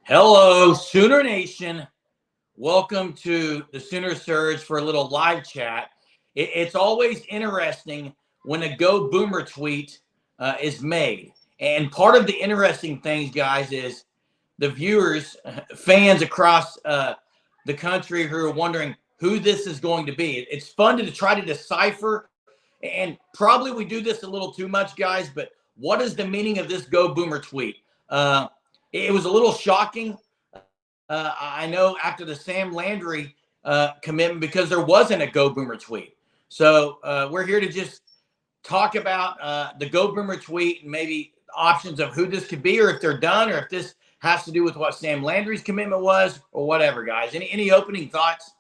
Hello, Sooner Nation. Welcome to the Sooner Surge for a little live chat. It's always interesting when a Go Boomer tweet is made. And part of the interesting things, guys, is the viewers, fans across the country who are wondering who this is going to be. It's fun to try to decipher. And probably we do this a little too much, guys, but what is the meaning of this Go Boomer tweet? It was a little shocking. I know after the Sam Landry commitment because there wasn't a Go Boomer tweet. So we're here to just talk about the Go Boomer tweet and maybe options of who this could be, or if they're done, or if this has to do with what Sam Landry's commitment was, or whatever, guys. Any opening thoughts?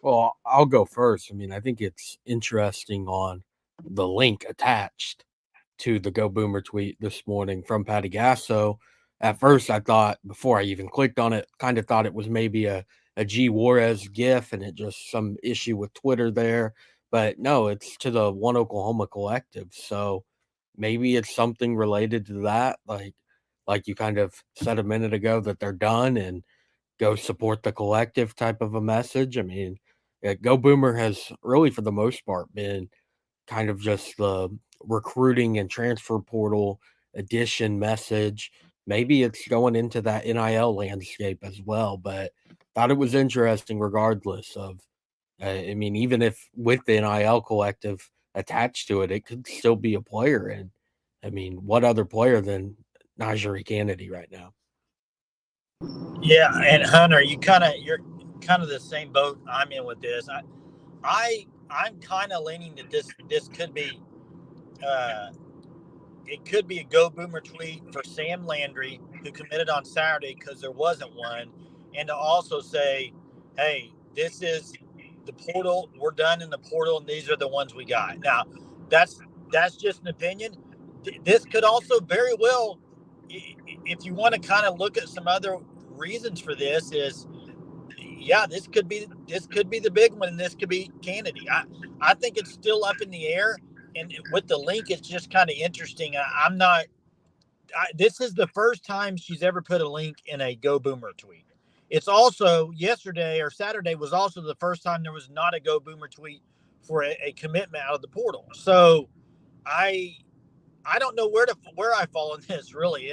Well, I'll go first. I mean, I think it's interesting on the link attached to the Go Boomer tweet this morning from Patty Gasso. At first, I thought, before I even clicked on it, kind of thought it was maybe a G. Juarez gif and it just some issue with Twitter there. But no, it's to the One Oklahoma Collective. So maybe it's something related to that, like you kind of said a minute ago, that they're done and go support the collective type of a message. I mean, Go Boomer has really, for the most part, been kind of just the recruiting and transfer portal edition message. Maybe it's going into that NIL landscape as well, but thought it was interesting regardless of, I mean, even if with the NIL collective attached to it, it could still be a player. And I mean, what other player than Najee Kennedy right now? Yeah, and Hunter, you're kind of the same boat I'm in with this. I'm kind of leaning that this could be it could be a Go Boomer tweet for Sam Landry, who committed on Saturday because there wasn't one, and to also say, hey, this is the portal. We're done in the portal, and these are the ones we got. Now, that's just an opinion. This could also very well, if you want to kind of look at some other reasons for this, is this could be the big one, and this could be Kennedy. I think it's still up in the air, and with the link, it's just kind of interesting. This is the first time she's ever put a link in a Go Boomer tweet. It's also yesterday or Saturday was also the first time there was not a Go Boomer tweet for a commitment out of the portal. So I don't know where I fall in this. Really,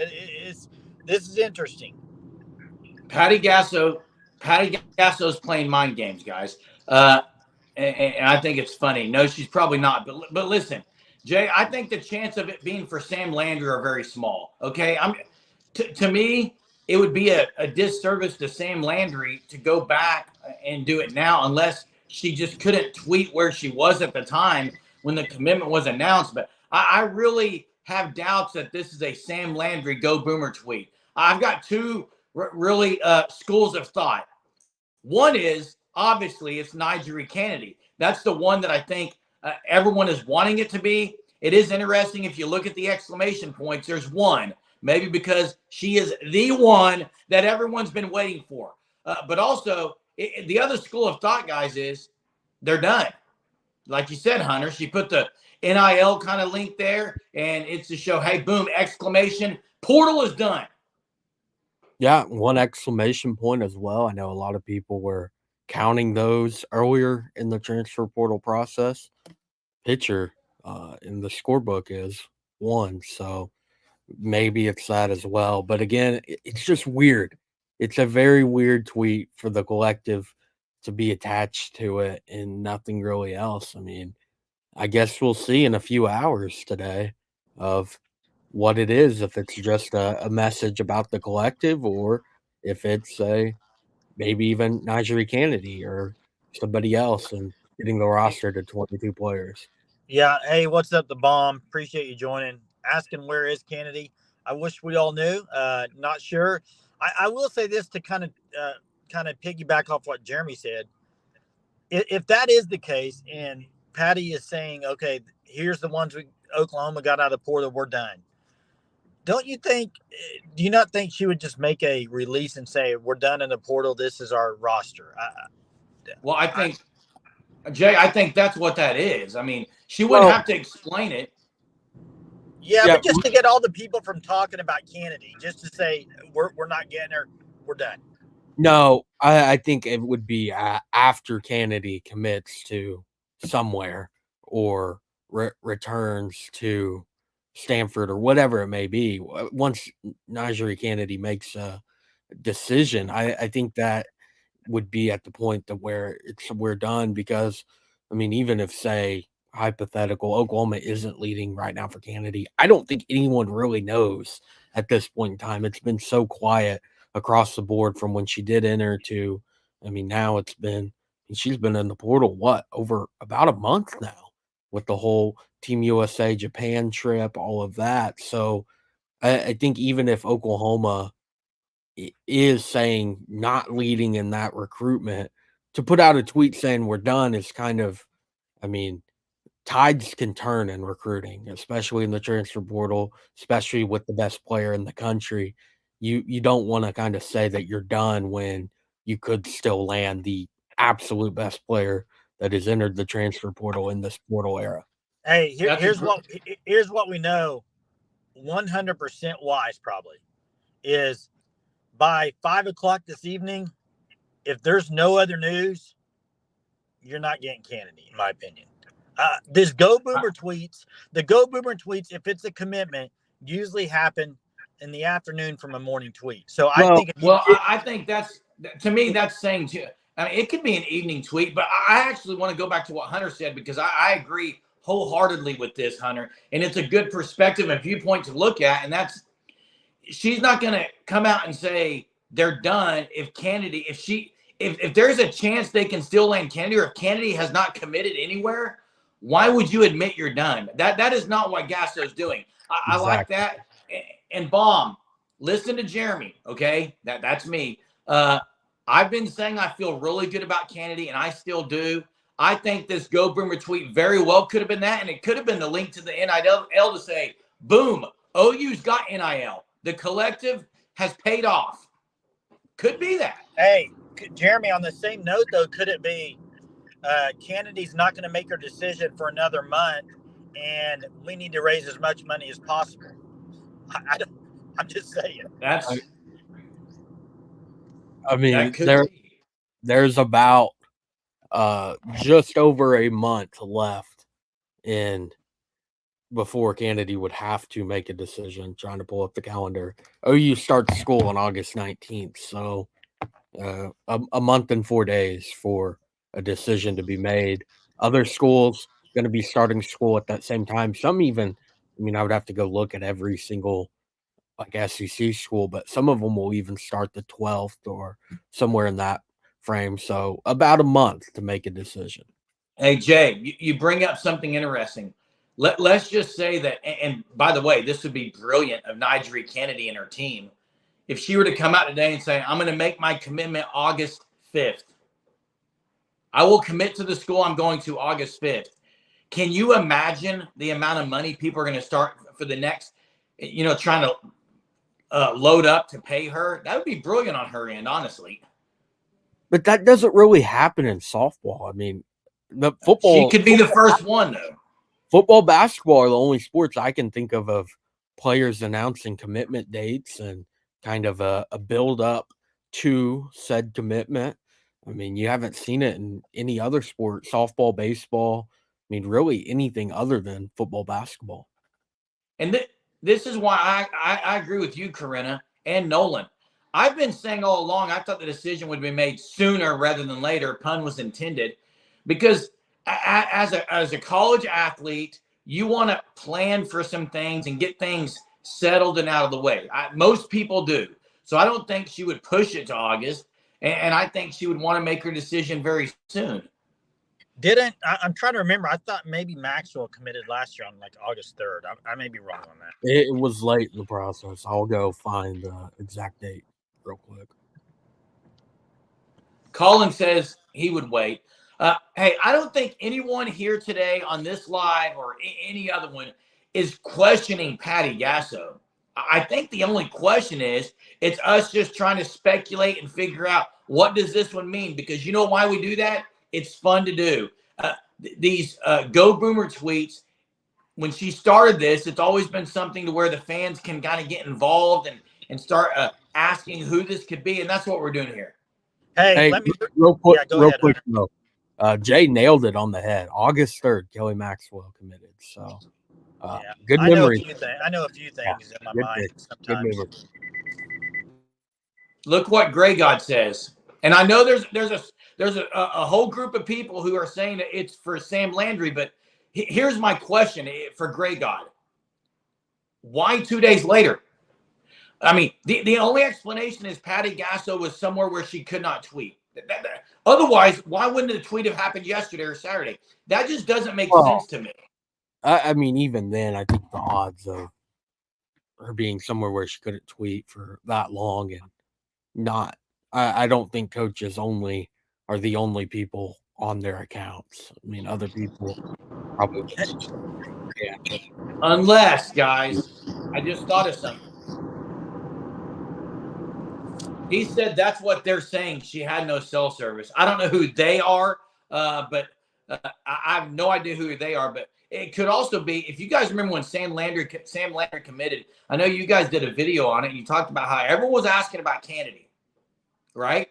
this is interesting. Patty Gasso's playing mind games, guys. And I think it's funny. No, she's probably not. But listen, Jay, I think the chance of it being for Sam Landry are very small. Okay, to me, it would be a disservice to Sam Landry to go back and do it now, unless she just couldn't tweet where she was at the time when the commitment was announced. But I really have doubts that this is a Sam Landry Go Boomer tweet. I've got two really schools of thought. One is obviously it's Najee Kennedy. That's the one that I think everyone is wanting it to be. It is interesting if you look at the exclamation points. There's one, maybe because she is the one that everyone's been waiting for. But also the other school of thought, guys, is they're done. Like you said, Hunter, she put the NIL kind of link there, and it's to show, hey, boom, exclamation, portal is done. Yeah, one exclamation point as well. I know a lot of people were counting those earlier in the transfer portal process. Pitcher in the scorebook is one, so maybe it's that as well. But again, it's just weird. It's a very weird tweet for the collective to be attached to it and nothing really else. I mean, I guess we'll see in a few hours today of what it is, if it's just a message about the collective or if it's maybe even Najee Kennedy or somebody else and getting the roster to 22 players. Yeah. Hey, what's up, the bomb? Appreciate you joining. Asking where is Kennedy? I wish we all knew. Not sure. I will say this to kind of piggyback off what Jeremy said. If that is the case, and Patty is saying, okay, here's the ones Oklahoma got out of the portal, we're done. Do you not think she would just make a release and say, we're done in the portal, this is our roster? Well, I think, Jay, I think that's what that is. I mean, she wouldn't have to explain it. Yeah, but just to get all the people from talking about Kennedy, just to say we're not getting her, we're done? No, I think it would be after Kennedy commits to somewhere or returns to Stanford or whatever it may be. Once Najee Kennedy makes a decision, I think that would be at the point that where we're done, because I mean, even if, say, hypothetical, Oklahoma isn't leading right now for Kennedy, I don't think anyone really knows at this point in time. It's been so quiet across the board from when she did enter to, I mean, now she's been in the portal, over about a month now, with the whole Team USA Japan trip, all of that. So I think even if Oklahoma is saying not leading in that recruitment, to put out a tweet saying we're done is kind of, I mean, tides can turn in recruiting, especially in the transfer portal, especially with the best player in the country. You don't want to kind of say that you're done when you could still land the absolute best player that has entered the transfer portal in this portal era. Hey, here's what we know 100% wise probably is by 5 o'clock this evening, if there's no other news, you're not getting Kennedy, in my opinion. The Go Boomer tweets, if it's a commitment, usually happen in the afternoon from a morning tweet. So I think that's, to me, that's saying too. I mean, it could be an evening tweet, but I actually want to go back to what Hunter said, because I agree wholeheartedly with this, Hunter, and it's a good perspective and viewpoint to look at. And that's, she's not going to come out and say they're done if Kennedy, if there's a chance they can still land Kennedy, or if Kennedy has not committed anywhere, why would you admit you're done? That is not what Gasso's doing. I like that. And Baum, listen to Jeremy, okay? That's me. I've been saying I feel really good about Kennedy, and I still do. I think this Go Boomer tweet very well could have been that, and it could have been the link to the NIL to say, boom, OU's got NIL. The collective has paid off. Could be that. Hey, Jeremy, on the same note, though, could it be Kennedy's not going to make her decision for another month, and we need to raise as much money as possible? I'm just saying. There's about just over a month left before Kennedy would have to make a decision. Trying to pull up the calendar. OU starts school on August 19th, so a month and 4 days for a decision to be made. Other schools going to be starting school at that same time. Some even, I mean, I would have to go look at every single SEC school, but some of them will even start the 12th or somewhere in that frame. So about a month to make a decision. Hey, Jay, you bring up something interesting. Let's just say that, and by the way, this would be brilliant of Najee Kennedy and her team, if she were to come out today and say, I'm going to make my commitment August 5th. I will commit to the school I'm going to August 5th. Can you imagine the amount of money people are going to start for the next, trying to load up to pay her? That would be brilliant on her end, honestly. But that doesn't really happen in softball. I mean, the football. She could be the first one, though. Football, basketball are the only sports I can think of players announcing commitment dates and kind of a build up to said commitment. I mean, you haven't seen it in any other sport, softball, baseball. I mean, really anything other than football, basketball. And this is why I agree with you, Corinna and Nolan. I've been saying all along, I thought the decision would be made sooner rather than later. Pun was intended, because as a college athlete, you want to plan for some things and get things settled and out of the way. Most people do. So I don't think she would push it to August, and I think she would want to make her decision very soon. I'm trying to remember. I thought maybe Maxwell committed last year on August 3rd. I may be wrong on that. It was late in the process. I'll go find the exact date real quick. Colin says he would wait. Hey, I don't think anyone here today on this live or any other one is questioning Patty Gasso. I think the only question is, it's us just trying to speculate and figure out, what does this one mean? Because you know why we do that? It's fun to do. These Go Boomer tweets, when she started this, it's always been something to where the fans can kind of get involved and start asking who this could be. And that's what we're doing here. Hey, let me real quick, go ahead, quick though. Jay nailed it on the head. August 3rd, Kelly Maxwell committed. So good memory. I know a few things in my mind sometimes. Look what Gray God says. And I know there's a whole group of people who are saying that it's for Sam Landry, but here's my question for Gray God. Why 2 days later? I mean, the only explanation is Patty Gasso was somewhere where she could not tweet. Otherwise, why wouldn't the tweet have happened yesterday or Saturday? That just doesn't make sense to me. I mean, even then, I think the odds of her being somewhere where she couldn't tweet for that long and not, I don't think coaches only are the only people on their accounts. I mean, other people probably just, Unless, guys, I just thought of something. He said that's what they're saying. She had no cell service. I don't know who they are, but I have no idea who they are. But it could also be, if you guys remember when Sam Landry committed, I know you guys did a video on it. You talked about how everyone was asking about Kennedy, right?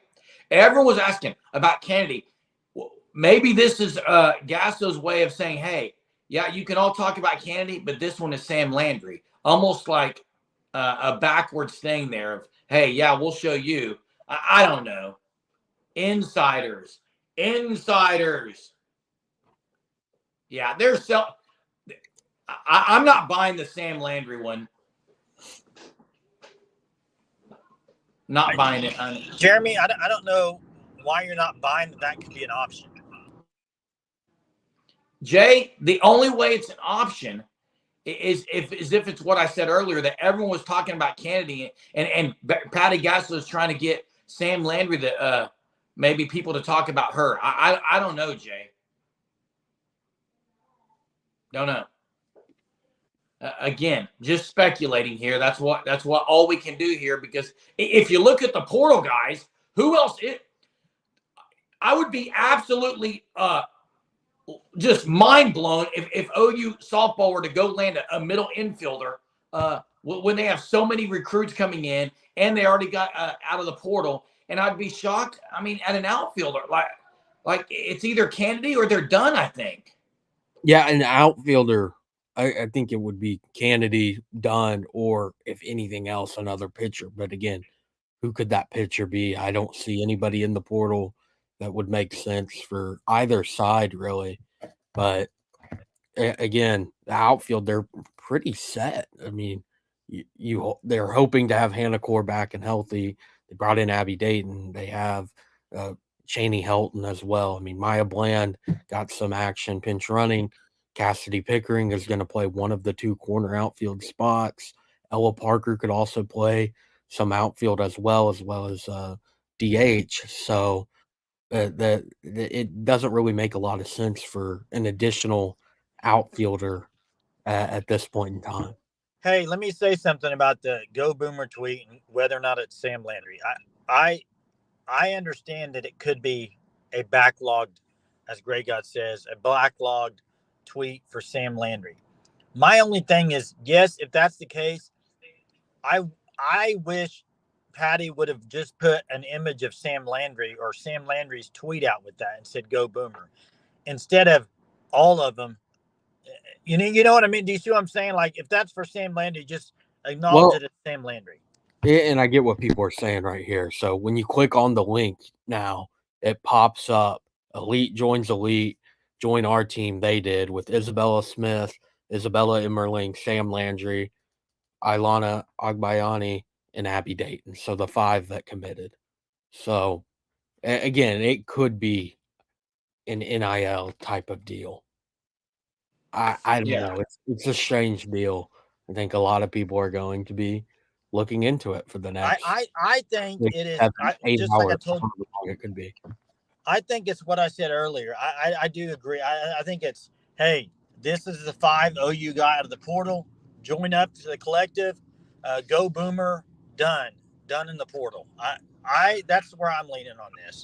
Everyone was asking about Kennedy. Well, maybe this is Gasso's way of saying, hey, yeah, you can all talk about Kennedy, but this one is Sam Landry. Almost like a backwards thing there of, hey, yeah, we'll show you. I don't know. Insiders. Yeah, I'm not buying the Sam Landry one. Not buying it. Jeremy, I don't know why you're not buying that could be an option. Jay, the only way it's an option is if it's what I said earlier, that everyone was talking about Kennedy and Patty Gasso is trying to get Sam Landry maybe people to talk about her. I don't know, Jay. Don't know. Again, just speculating here. That's what all we can do here, because if you look at the portal guys, who else? I would be absolutely just mind blown if OU softball were to go land a middle infielder when they have so many recruits coming in and they already got out of the portal. And I'd be shocked. I mean, at an outfielder, like it's either Kennedy or they're done, I think. Yeah, an outfielder, I think it would be Kennedy, Dunn, or if anything else, another pitcher. But again, who could that pitcher be? I don't see anybody in the portal that would make sense for either side, really. But again, the outfield, they're pretty set. I mean, they're hoping to have Hannah Core back and healthy. They brought in Abby Dayton. They have Cheney Helton as well. I mean, Maya Bland got some action pinch running. Cassidy Pickering is going to play one of the two corner outfield spots. Ella Parker could also play some outfield as well as DH. So it doesn't really make a lot of sense for an additional outfielder at this point in time. Hey, let me say something about the Go Boomer tweet and whether or not it's Sam Landry. I understand that it could be a backlogged, as Gray God says, a backlogged tweet for Sam Landry. My only thing is, yes, if that's the case, I wish Patty would have just put an image of Sam Landry or Sam Landry's tweet out with that and said "Go Boomer" instead of all of them. You know what I mean? Do you see what I'm saying? Like, if that's for Sam Landry, just acknowledge it as Sam Landry. And I get what people are saying right here. So when you click on the link now, it pops up Elite joins Elite, join our team. They did with Isabella Smith, Isabella Emmerling, Sam Landry, Ilana Agbayani, and Abby Dayton. So the 5 that committed. So again, it could be an NIL type of deal. I don't know. It's a strange deal. I think a lot of people are going to be looking into it for the next. I think it is 8 just hours. like I told you. It could be. I think it's what I said earlier. I do agree. I think it's, hey, this is the 5 OU guy out of the portal. Join up to the collective. Go Boomer. Done in the portal. That's where I'm leaning on this.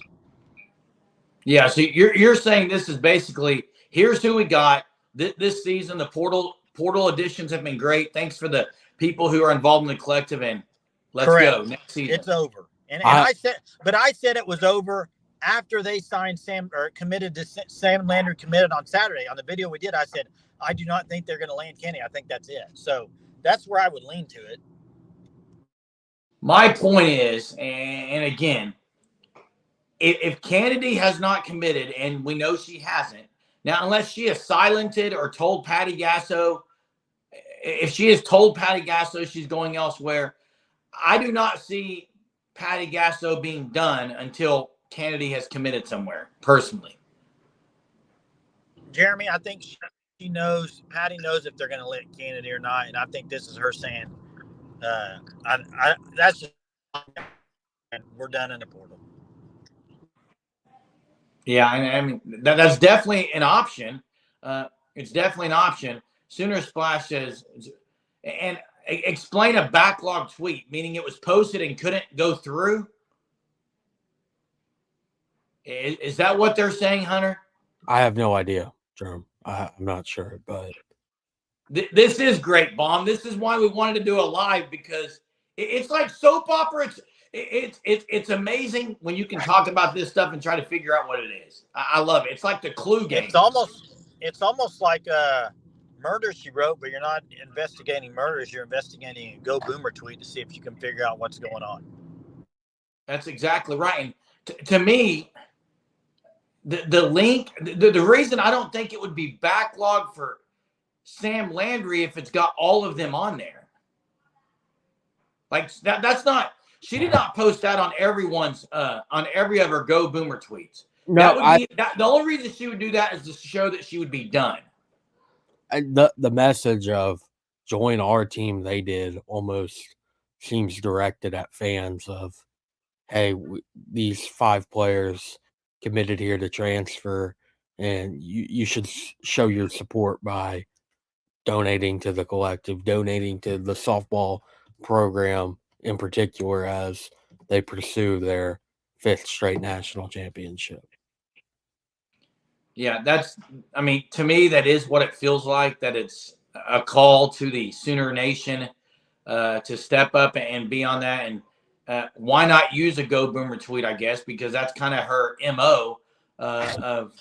Yeah, so you're saying this is basically, here's who we got this season. The portal additions have been great. Thanks for the people who are involved in the collective, and Let's Correct. go next season. It's over. And I said it was over after they signed Sam Landry committed on Saturday. On the video we did, I said, I do not think they're going to land Kenny. I think that's it. So that's where I would lean to it. My point is, and again, if Kennedy has not committed, and we know she hasn't, now unless she is silented or told Patty Gasso, if she has told Patty Gasso she's going elsewhere, I do not see Patty Gasso being done until Kennedy has committed somewhere, personally. Jeremy, I think she knows, Patty knows if they're going to let Kennedy or not, and I think this is her saying, that's just, we're done in the portal. Yeah, I mean, that's definitely an option. It's definitely an option. Sooner Splash says, and explain a backlog tweet, meaning it was posted and couldn't go through. Is that what they're saying, Hunter? I have no idea, Jerome. I'm not sure, but this is great, Bomb. This is why we wanted to do a live, because it's like soap opera. It's amazing when you can talk about this stuff and try to figure out what it is. I love it. It's like the Clue game. It's almost like Murder, She Wrote, but you're not investigating murders. You're investigating a Go Boomer tweet to see if you can figure out what's going on. That's exactly right. And to me, the link, the reason I don't think it would be backlogged for Sam Landry if it's got all of them on there. Like that's not. She did not post that on everyone's on every of her Go Boomer tweets. No, the only reason she would do that is to show that she would be done. The message of join our team they did almost seems directed at fans of, hey, these 5 players committed here to transfer, and you should show your support by donating to the collective, donating to the softball program in particular as they pursue their 5th straight national championship. Yeah, I mean, to me, that is what it feels like, that it's a call to the Sooner Nation to step up and be on that. And why not use a Go Boomer tweet, I guess, because that's kind of her MO of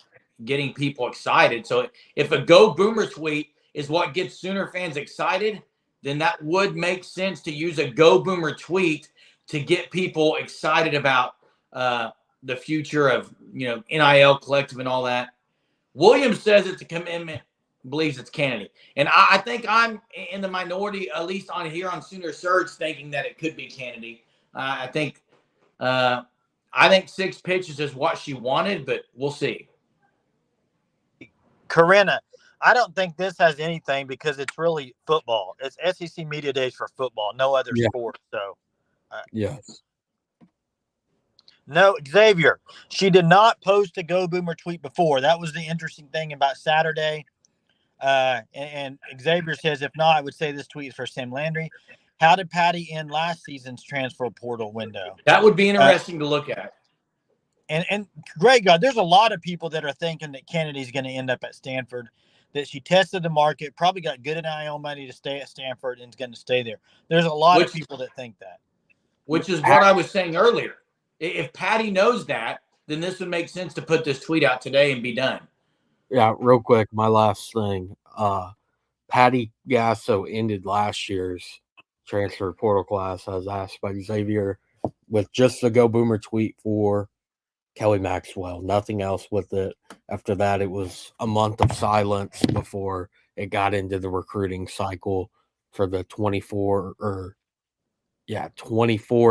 getting people excited. So if a Go Boomer tweet is what gets Sooner fans excited, then that would make sense to use a Go Boomer tweet to get people excited about the future of, NIL collective and all that. Williams says it's a commitment, believes it's Kennedy. And I think I'm in the minority, at least on here on Sooner Surge, thinking that it could be Kennedy. I think 6 pitches is what she wanted, but we'll see. Corinna, I don't think this has anything because it's really football. It's SEC Media Days for football, no other sport. So, yes. No, Xavier, she did not post a Go Boomer tweet before. That was the interesting thing about Saturday. And Xavier says, if not, I would say this tweet is for Sam Landry. How did Patty end last season's transfer portal window? That would be interesting to look at. And great God, there's a lot of people that are thinking that Kennedy's going to end up at Stanford, that she tested the market, probably got good NIL money to stay at Stanford and is going to stay there. There's a lot of people that think that. Which is what I was saying earlier. If Patty knows that, then this would make sense to put this tweet out today and be done. Yeah, real quick, my last thing. Patty Gasso ended last year's transfer portal class, as asked by Xavier, with just the Go Boomer tweet for Kelly Maxwell. Nothing else with it. After that, it was a month of silence before it got into the recruiting cycle for the 24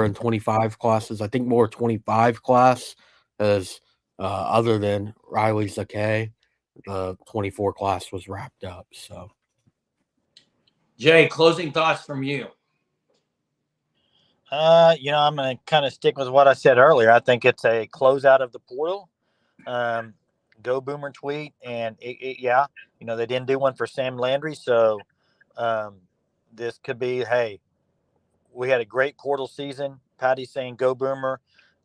and 25 classes. I think more 25 class, as other than Riley Zakay, the 24 class was wrapped up. So, Jay, closing thoughts from you. I'm going to kind of stick with what I said earlier. I think it's a closeout of the portal. Go Boomer tweet, and they didn't do one for Sam Landry, so this could be, hey, we had a great portal season. Patty's saying go Boomer,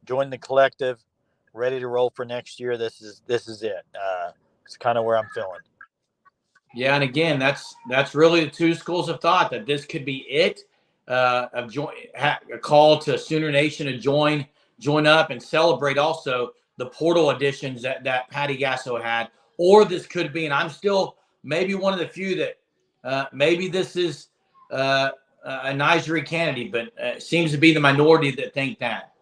join the collective, ready to roll for next year. This is it. It's kind of where I'm feeling. Yeah, and again, that's really the 2 schools of thought, that this could be it. a call to Sooner Nation to join up and celebrate also the portal additions that Patty Gasso had. Or this could be, and I'm still maybe one of the few that maybe this is a Nigeria candidate, but it seems to be the minority that think that.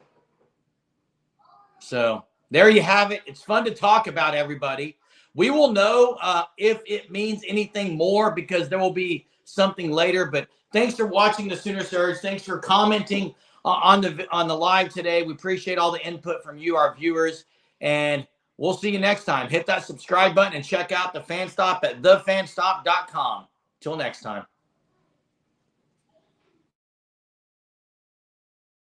So there you have it. It's fun to talk about, everybody. We will know if it means anything more because there will be something later. But thanks for watching the Sooner Surge. Thanks for commenting on the live today. We appreciate all the input from you, our viewers. And we'll see you next time. Hit that subscribe button and check out the Fan Stop at thefanstop.com. Till next time.